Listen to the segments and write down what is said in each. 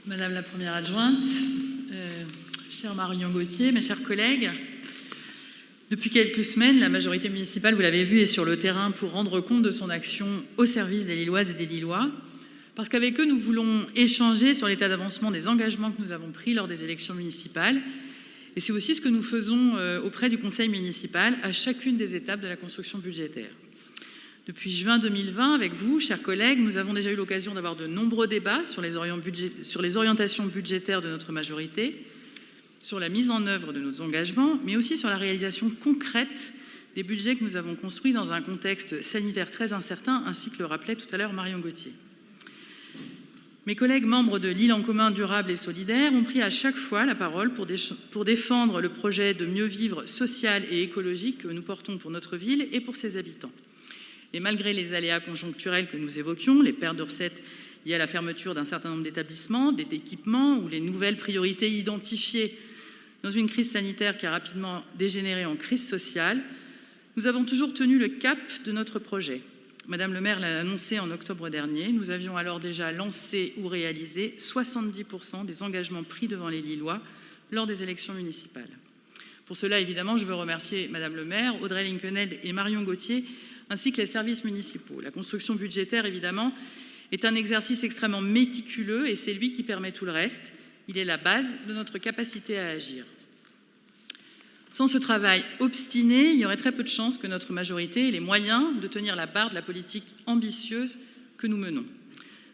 Madame la Première adjointe, chère Marion Gauthier, mes chers collègues, depuis quelques semaines, la majorité municipale, vous l'avez vu, est sur le terrain pour rendre compte de son action au service des Lilloises et des Lillois, parce qu'avec eux, nous voulons échanger sur l'état d'avancement des engagements que nous avons pris lors des élections municipales. Et c'est aussi ce que nous faisons auprès du conseil municipal à chacune des étapes de la construction budgétaire. Depuis juin 2020, avec vous, chers collègues, nous avons déjà eu l'occasion d'avoir de nombreux débats sur les orientations budgétaires de notre majorité, sur la mise en œuvre de nos engagements, mais aussi sur la réalisation concrète des budgets que nous avons construits dans un contexte sanitaire très incertain, ainsi que le rappelait tout à l'heure Marion Gauthier. Mes collègues membres de l'Île en commun durable et solidaire ont pris à chaque fois la parole pour défendre le projet de mieux vivre social et écologique que nous portons pour notre ville et pour ses habitants. Et malgré les aléas conjoncturels que nous évoquions, les pertes de recettes liées à la fermeture d'un certain nombre d'établissements, d'équipements ou les nouvelles priorités identifiées dans une crise sanitaire qui a rapidement dégénéré en crise sociale, nous avons toujours tenu le cap de notre projet. Madame le maire l'a annoncé en octobre dernier, nous avions alors déjà lancé ou réalisé 70% des engagements pris devant les Lillois lors des élections municipales. Pour cela, évidemment, je veux remercier Madame le maire, Audrey Linkenheld et Marion Gauthier, ainsi que les services municipaux. La construction budgétaire, évidemment, est un exercice extrêmement méticuleux et c'est lui qui permet tout le reste. Il est la base de notre capacité à agir. Sans ce travail obstiné, il y aurait très peu de chances que notre majorité ait les moyens de tenir la barre de la politique ambitieuse que nous menons.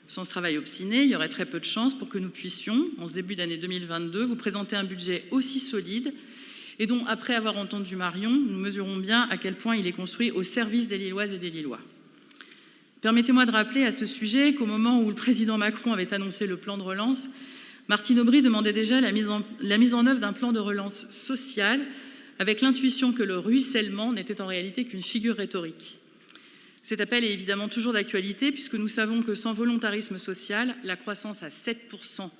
Sans ce travail obstiné, il y aurait très peu de chances pour que nous puissions, en ce début d'année 2022, vous présenter un budget aussi solide et dont, après avoir entendu Marion, nous mesurons bien à quel point il est construit au service des Lilloises et des Lillois. Permettez-moi de rappeler à ce sujet qu'au moment où le président Macron avait annoncé le plan de relance, Martine Aubry demandait déjà la mise en œuvre d'un plan de relance sociale avec l'intuition que le ruissellement n'était en réalité qu'une figure rhétorique. Cet appel est évidemment toujours d'actualité puisque nous savons que sans volontarisme social, la croissance à 7%,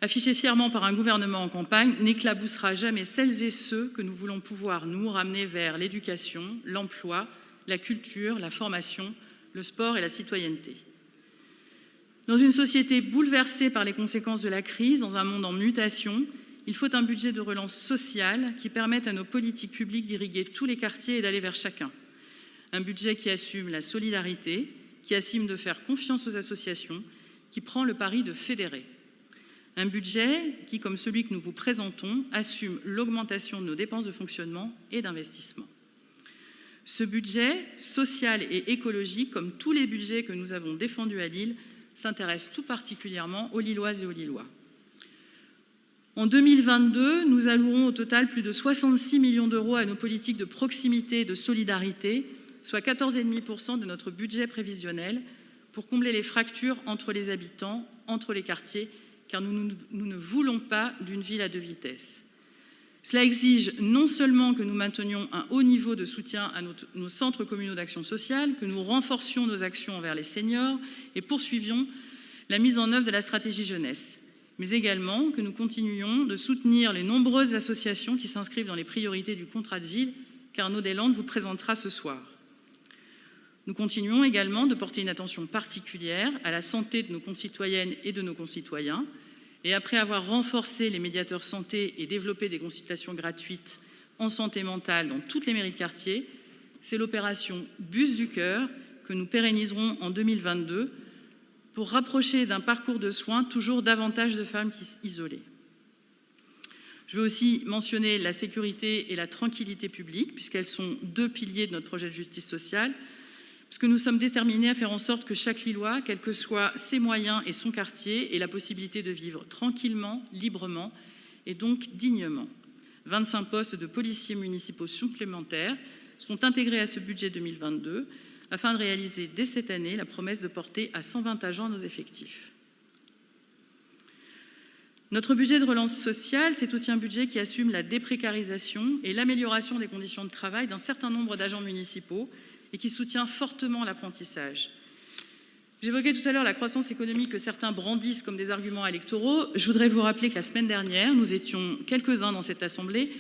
affichée fièrement par un gouvernement en campagne, n'éclaboussera jamais celles et ceux que nous voulons pouvoir nous ramener vers l'éducation, l'emploi, la culture, la formation, le sport et la citoyenneté. Dans une société bouleversée par les conséquences de la crise, dans un monde en mutation, il faut un budget de relance sociale qui permette à nos politiques publiques d'irriguer tous les quartiers et d'aller vers chacun. Un budget qui assume la solidarité, qui assume de faire confiance aux associations, qui prend le pari de fédérer. Un budget qui, comme celui que nous vous présentons, assume l'augmentation de nos dépenses de fonctionnement et d'investissement. Ce budget social et écologique, comme tous les budgets que nous avons défendus à Lille, s'intéresse tout particulièrement aux Lilloises et aux Lillois. En 2022, nous allouerons au total plus de 66 millions d'euros à nos politiques de proximité et de solidarité, soit 14,5% de notre budget prévisionnel, pour combler les fractures entre les habitants, entre les quartiers, car nous ne voulons pas d'une ville à deux vitesses. Cela exige non seulement que nous maintenions un haut niveau de soutien à nos centres communaux d'action sociale, que nous renforcions nos actions envers les seniors et poursuivions la mise en œuvre de la stratégie jeunesse, mais également que nous continuions de soutenir les nombreuses associations qui s'inscrivent dans les priorités du contrat de ville qu'Arnaud Deslandes vous présentera ce soir. Nous continuons également de porter une attention particulière à la santé de nos concitoyennes et de nos concitoyens. Et après avoir renforcé les médiateurs santé et développé des consultations gratuites en santé mentale dans toutes les mairies de quartier, c'est l'opération Bus du Cœur que nous pérenniserons en 2022 pour rapprocher d'un parcours de soins toujours davantage de femmes isolées. Je veux aussi mentionner la sécurité et la tranquillité publique, puisqu'elles sont deux piliers de notre projet de justice sociale, parce que nous sommes déterminés à faire en sorte que chaque Lillois, quels que soient ses moyens et son quartier, ait la possibilité de vivre tranquillement, librement et donc dignement. 25 postes de policiers municipaux supplémentaires sont intégrés à ce budget 2022 afin de réaliser dès cette année la promesse de porter à 120 agents nos effectifs. Notre budget de relance sociale, c'est aussi un budget qui assume la déprécarisation et l'amélioration des conditions de travail d'un certain nombre d'agents municipaux et qui soutient fortement l'apprentissage. J'évoquais tout à l'heure la croissance économique que certains brandissent comme des arguments électoraux. Je voudrais vous rappeler que la semaine dernière, nous étions quelques-uns dans cette Assemblée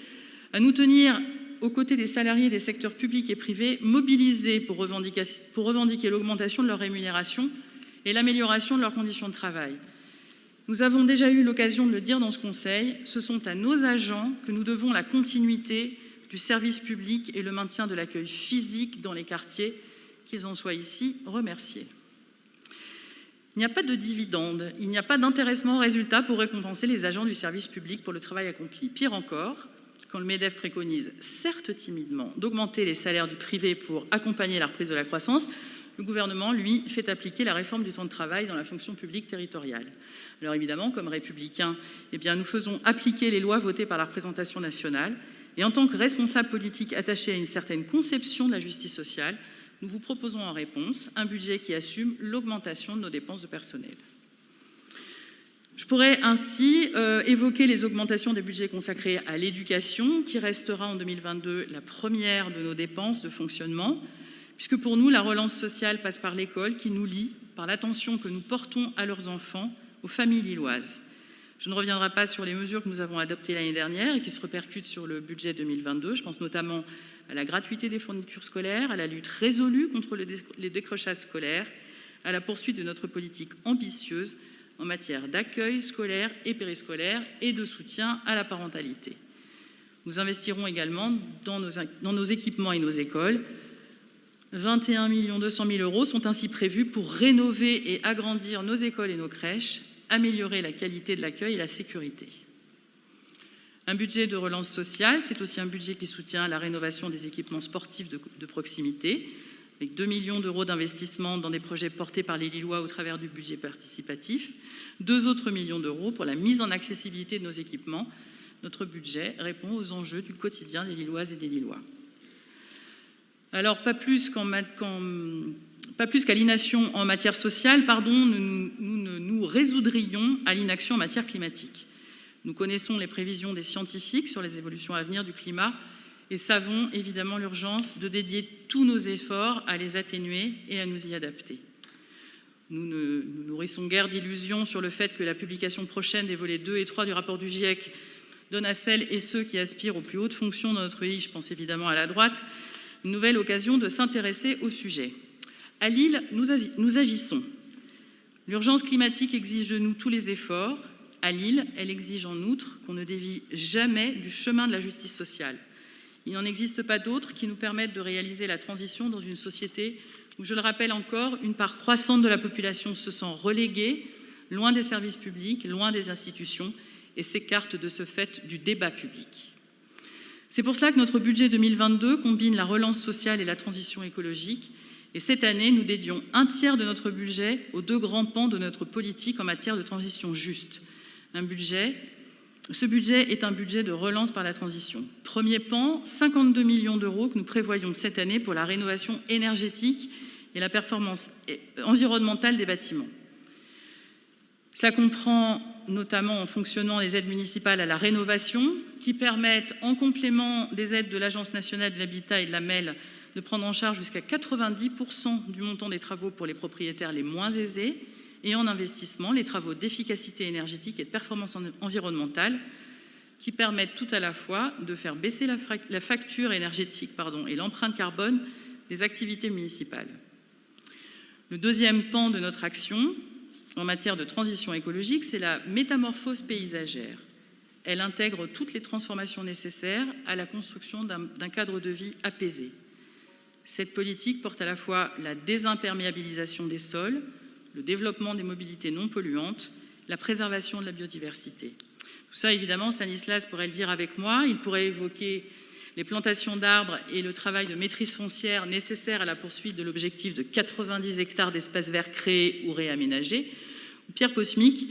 à nous tenir aux côtés des salariés des secteurs publics et privés mobilisés pour revendiquer l'augmentation de leur rémunération et l'amélioration de leurs conditions de travail. Nous avons déjà eu l'occasion de le dire dans ce Conseil, ce sont à nos agents que nous devons la continuité du service public et le maintien de l'accueil physique dans les quartiers, qu'ils en soient ici remerciés. Il n'y a pas de dividende, il n'y a pas d'intéressement au résultat pour récompenser les agents du service public pour le travail accompli. Pire encore, quand le MEDEF préconise, certes timidement, d'augmenter les salaires du privé pour accompagner la reprise de la croissance, le gouvernement, lui, fait appliquer la réforme du temps de travail dans la fonction publique territoriale. Alors évidemment, comme républicains, nous faisons appliquer les lois votées par la représentation nationale. Et en tant que responsables politiques attachés à une certaine conception de la justice sociale, nous vous proposons en réponse un budget qui assume l'augmentation de nos dépenses de personnel. Je pourrais ainsi évoquer les augmentations des budgets consacrés à l'éducation, qui restera en 2022 la première de nos dépenses de fonctionnement, puisque pour nous, la relance sociale passe par l'école qui nous lie, par l'attention que nous portons à leurs enfants, aux familles lilloises. Je ne reviendrai pas sur les mesures que nous avons adoptées l'année dernière et qui se répercutent sur le budget 2022. Je pense notamment à la gratuité des fournitures scolaires, à la lutte résolue contre les décrochages scolaires, à la poursuite de notre politique ambitieuse en matière d'accueil scolaire et périscolaire et de soutien à la parentalité. Nous investirons également dans nos équipements et nos écoles. 21 200 000 € sont ainsi prévus pour rénover et agrandir nos écoles et nos crèches, améliorer la qualité de l'accueil et la sécurité. Un budget de relance sociale, c'est aussi un budget qui soutient la rénovation des équipements sportifs de proximité, avec 2 millions d'euros d'investissement dans des projets portés par les Lillois au travers du budget participatif, 2 autres millions d'euros pour la mise en accessibilité de nos équipements. Notre budget répond aux enjeux du quotidien des Lilloises et des Lillois. Alors, pas plus qu'à l'inaction en matière sociale, nous ne nous résoudrions à l'inaction en matière climatique. Nous connaissons les prévisions des scientifiques sur les évolutions à venir du climat et savons évidemment l'urgence de dédier tous nos efforts à les atténuer et à nous y adapter. Nous ne nous nourrissons guère d'illusions sur le fait que la publication prochaine des volets 2 et 3 du rapport du GIEC donne à celles et ceux qui aspirent aux plus hautes fonctions dans notre pays, je pense évidemment à la droite, une nouvelle occasion de s'intéresser au sujet. À Lille, nous agissons. L'urgence climatique exige de nous tous les efforts. À Lille, elle exige en outre qu'on ne dévie jamais du chemin de la justice sociale. Il n'en existe pas d'autres qui nous permettent de réaliser la transition dans une société où, je le rappelle encore, une part croissante de la population se sent reléguée, loin des services publics, loin des institutions, et s'écarte de ce fait du débat public. C'est pour cela que notre budget 2022 combine la relance sociale et la transition écologique. Et cette année, nous dédions un tiers de notre budget aux 2 grands pans de notre politique en matière de transition juste. Ce budget est un budget de relance par la transition. Premier pan, 52 millions d'euros que nous prévoyons cette année pour la rénovation énergétique et la performance environnementale des bâtiments. Ça comprend notamment en fonctionnement les aides municipales à la rénovation qui permettent, en complément des aides de l'Agence nationale de l'habitat et de la MEL, de prendre en charge jusqu'à 90% du montant des travaux pour les propriétaires les moins aisés et en investissement, les travaux d'efficacité énergétique et de performance environnementale qui permettent tout à la fois de faire baisser la facture énergétique et l'empreinte carbone des activités municipales. Le deuxième pan de notre action en matière de transition écologique, c'est la métamorphose paysagère. Elle intègre toutes les transformations nécessaires à la construction d'un cadre de vie apaisé. Cette politique porte à la fois la désimperméabilisation des sols, le développement des mobilités non polluantes, la préservation de la biodiversité. Tout ça, évidemment, Stanislas pourrait le dire avec moi. Il pourrait évoquer les plantations d'arbres et le travail de maîtrise foncière nécessaire à la poursuite de l'objectif de 90 hectares d'espaces verts créés ou réaménagés. Pierre Posmic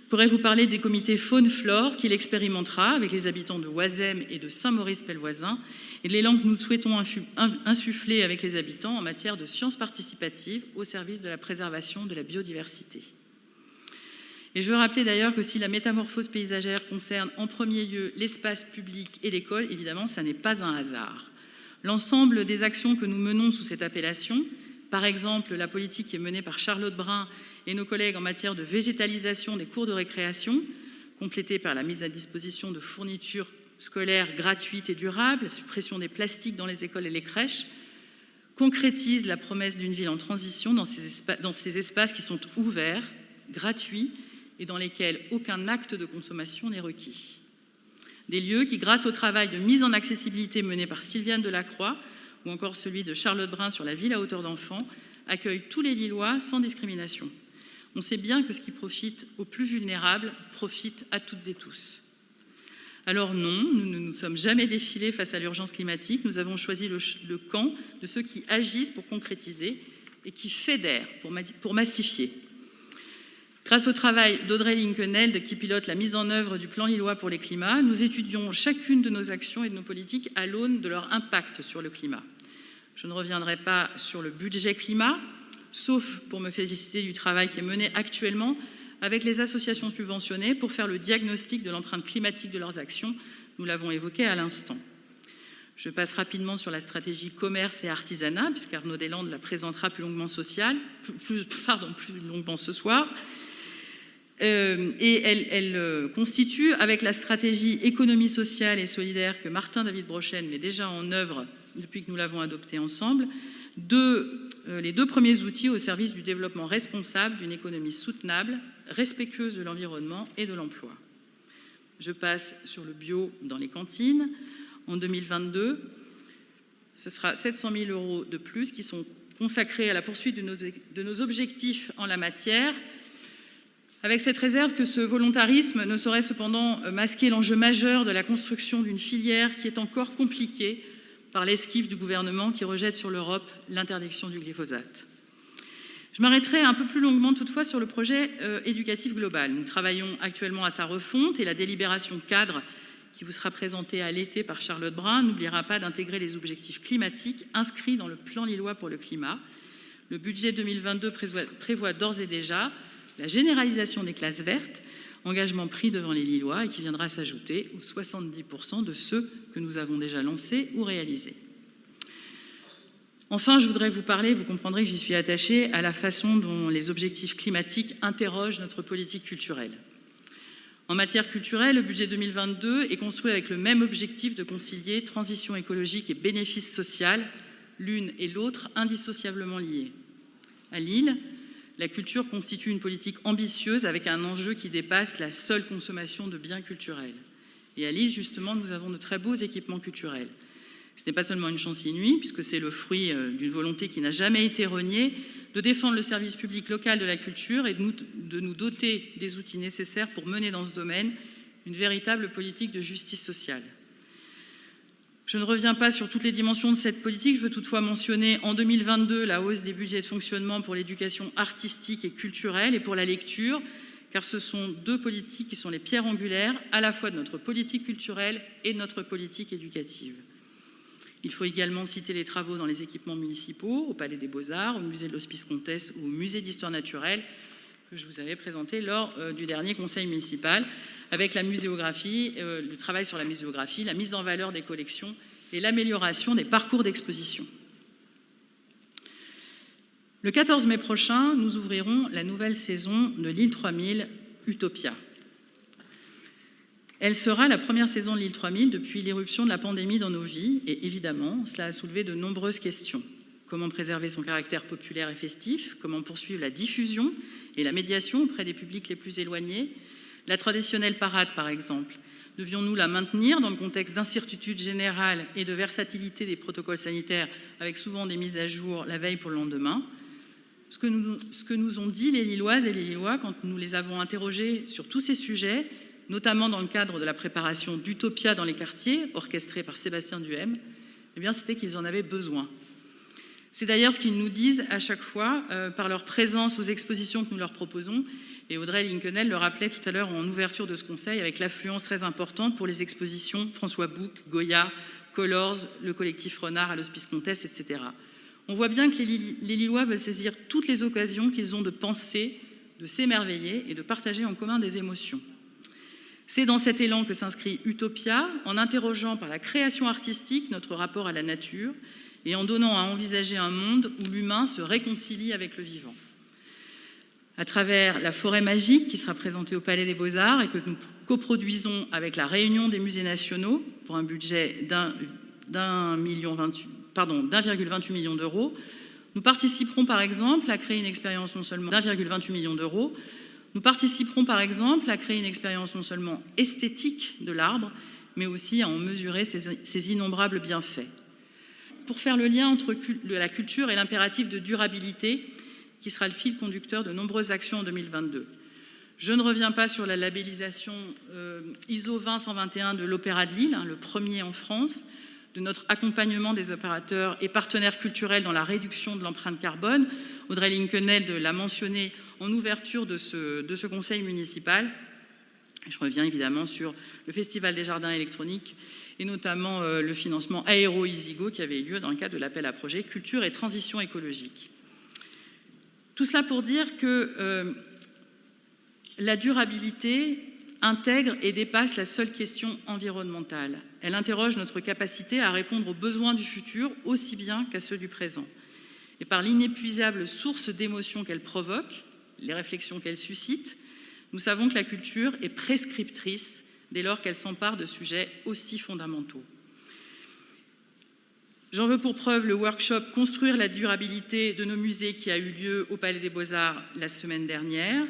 pourrait vous parler des comités faune-flore qu'il expérimentera avec les habitants de Oisem et de Saint-Maurice-Pelvoisin et de l'élan que nous souhaitons insuffler avec les habitants en matière de sciences participatives au service de la préservation de la biodiversité. Et je veux rappeler d'ailleurs que si la métamorphose paysagère concerne en premier lieu l'espace public et l'école, évidemment, ça n'est pas un hasard. L'ensemble des actions que nous menons sous cette appellation, par exemple la politique qui est menée par Charlotte Brun et nos collègues en matière de végétalisation des cours de récréation, complétée par la mise à disposition de fournitures scolaires gratuites et durables, la suppression des plastiques dans les écoles et les crèches, concrétisent la promesse d'une ville en transition dans ces espaces qui sont ouverts, gratuits et dans lesquels aucun acte de consommation n'est requis. Des lieux qui, grâce au travail de mise en accessibilité mené par Sylviane Delacroix ou encore celui de Charlotte Brun sur la ville à hauteur d'enfants, accueillent tous les Lillois sans discrimination. On sait bien que ce qui profite aux plus vulnérables profite à toutes et tous. Alors non, nous ne nous sommes jamais défilés face à l'urgence climatique. Nous avons choisi le camp de ceux qui agissent pour concrétiser et qui fédèrent pour massifier. Grâce au travail d'Audrey Linkenheld, qui pilote la mise en œuvre du plan lillois pour les climats, nous étudions chacune de nos actions et de nos politiques à l'aune de leur impact sur le climat. Je ne reviendrai pas sur le budget climat, sauf pour me féliciter du travail qui est mené actuellement avec les associations subventionnées pour faire le diagnostic de l'empreinte climatique de leurs actions. Nous l'avons évoqué à l'instant. Je passe rapidement sur la stratégie commerce et artisanat, puisqu'Arnaud Deslandes la présentera plus longuement plus longuement ce soir. Et elle constitue, avec la stratégie économie sociale et solidaire que Martin David Brochen met déjà en œuvre depuis que nous l'avons adoptée ensemble, les deux premiers outils au service du développement responsable d'une économie soutenable, respectueuse de l'environnement et de l'emploi. Je passe sur le bio dans les cantines. En 2022, ce sera 700 000 € de plus qui sont consacrés à la poursuite de nos objectifs en la matière, avec cette réserve que ce volontarisme ne saurait cependant masquer l'enjeu majeur de la construction d'une filière qui est encore compliquée par l'esquive du gouvernement qui rejette sur l'Europe l'interdiction du glyphosate. Je m'arrêterai un peu plus longuement toutefois sur le projet éducatif global. Nous travaillons actuellement à sa refonte et la délibération cadre qui vous sera présentée à l'été par Charlotte Brun n'oubliera pas d'intégrer les objectifs climatiques inscrits dans le plan lillois pour le climat. Le budget 2022 prévoit d'ores et déjà la généralisation des classes vertes, engagement pris devant les Lillois et qui viendra s'ajouter aux 70% de ceux que nous avons déjà lancés ou réalisés. Enfin, je voudrais vous parler, vous comprendrez que j'y suis attachée, à la façon dont les objectifs climatiques interrogent notre politique culturelle. En matière culturelle, le budget 2022 est construit avec le même objectif de concilier transition écologique et bénéfice social, l'une et l'autre indissociablement liées. À Lille, la culture constitue une politique ambitieuse avec un enjeu qui dépasse la seule consommation de biens culturels. Et à Lille, justement, nous avons de très beaux équipements culturels. Ce n'est pas seulement une chance inouïe, puisque c'est le fruit d'une volonté qui n'a jamais été reniée de défendre le service public local de la culture et de nous doter des outils nécessaires pour mener dans ce domaine une véritable politique de justice sociale. Je ne reviens pas sur toutes les dimensions de cette politique, je veux toutefois mentionner en 2022 la hausse des budgets de fonctionnement pour l'éducation artistique et culturelle et pour la lecture, car ce sont deux politiques qui sont les pierres angulaires à la fois de notre politique culturelle et de notre politique éducative. Il faut également citer les travaux dans les équipements municipaux, au Palais des Beaux-Arts, au Musée de l'Hospice Comtesse ou au Musée d'Histoire naturelle, que je vous avais présenté lors du dernier conseil municipal, avec la muséographie, le travail sur la muséographie, la mise en valeur des collections et l'amélioration des parcours d'exposition. Le 14 mai prochain, nous ouvrirons la nouvelle saison de Lille 3000 Utopia. Elle sera la première saison de Lille 3000 depuis l'irruption de la pandémie dans nos vies et évidemment, cela a soulevé de nombreuses questions. Comment préserver son caractère populaire et festif? Comment poursuivre la diffusion et la médiation auprès des publics les plus éloignés? La traditionnelle parade, par exemple, devions-nous la maintenir dans le contexte d'incertitude générale et de versatilité des protocoles sanitaires, avec souvent des mises à jour la veille pour le lendemain? Ce que nous ont dit les Lilloises et les Lillois quand nous les avons interrogés sur tous ces sujets, notamment dans le cadre de la préparation d'Utopia dans les quartiers, orchestrée par Sébastien Duhem, eh bien, c'était qu'ils en avaient besoin. C'est d'ailleurs ce qu'ils nous disent à chaque fois par leur présence aux expositions que nous leur proposons. Et Audrey Linkenheld le rappelait tout à l'heure en ouverture de ce conseil, avec l'affluence très importante pour les expositions François Bouc, Goya, Colors, le collectif Renard à l'Hospice Comtesse, etc. On voit bien que les Lillois veulent saisir toutes les occasions qu'ils ont de penser, de s'émerveiller et de partager en commun des émotions. C'est dans cet élan que s'inscrit Utopia, en interrogeant par la création artistique notre rapport à la nature et en donnant à envisager un monde où l'humain se réconcilie avec le vivant. À travers la forêt magique qui sera présentée au Palais des Beaux-Arts et que nous coproduisons avec la Réunion des musées nationaux pour un budget d'1,28 million d'euros, nous participerons par exemple à créer une expérience non seulement d'1,28 million d'euros, Nous participerons par exemple à créer une expérience non seulement esthétique de l'arbre, mais aussi à en mesurer ses innombrables bienfaits. Pour faire le lien entre la culture et l'impératif de durabilité, qui sera le fil conducteur de nombreuses actions en 2022. Je ne reviens pas sur la labellisation ISO 20121 de l'Opéra de Lille, le premier en France, de notre accompagnement des opérateurs et partenaires culturels dans la réduction de l'empreinte carbone. Audrey Linkenheld l'a mentionné en ouverture de ce conseil municipal. Je reviens évidemment sur le Festival des Jardins électroniques et notamment le financement Aéro Easygo qui avait eu lieu dans le cadre de l'appel à projet Culture et transition écologique. Tout cela pour dire que la durabilité intègre et dépasse la seule question environnementale. Elle interroge notre capacité à répondre aux besoins du futur aussi bien qu'à ceux du présent. Et par l'inépuisable source d'émotions qu'elle provoque, les réflexions qu'elle suscite, nous savons que la culture est prescriptrice dès lors qu'elle s'empare de sujets aussi fondamentaux. J'en veux pour preuve le workshop « Construire la durabilité de nos musées » qui a eu lieu au Palais des Beaux-Arts la semaine dernière.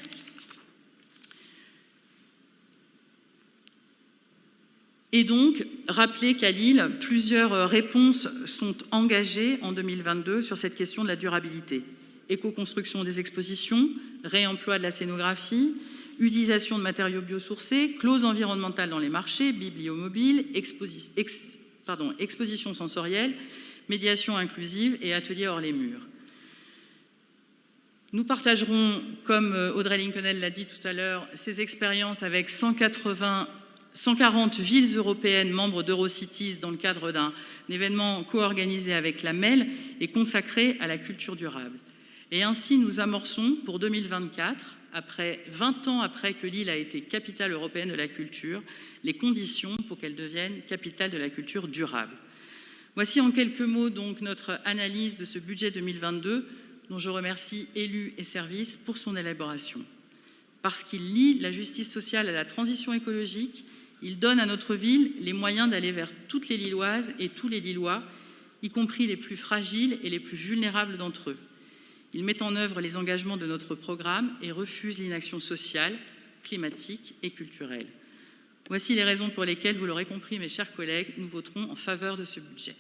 Et donc, rappeler qu'à Lille, plusieurs réponses sont engagées en 2022 sur cette question de la durabilité. Éco-construction des expositions, réemploi de la scénographie, utilisation de matériaux biosourcés, clauses environnementales dans les marchés, bibliomobile, exposition sensorielle, médiation inclusive et ateliers hors les murs. Nous partagerons, comme Audrey Linkenheld l'a dit tout à l'heure, ces expériences avec 140 villes européennes membres d'Eurocities dans le cadre d'un événement co-organisé avec la MEL et consacré à la culture durable. Et ainsi, nous amorçons pour 2024, 20 ans après que Lille a été capitale européenne de la culture, les conditions pour qu'elle devienne capitale de la culture durable. Voici en quelques mots donc notre analyse de ce budget 2022, dont je remercie élus et services pour son élaboration. Parce qu'il lie la justice sociale à la transition écologique, il donne à notre ville les moyens d'aller vers toutes les Lilloises et tous les Lillois, y compris les plus fragiles et les plus vulnérables d'entre eux. Il met en œuvre les engagements de notre programme et refuse l'inaction sociale, climatique et culturelle. Voici les raisons pour lesquelles, vous l'aurez compris, mes chers collègues, nous voterons en faveur de ce budget.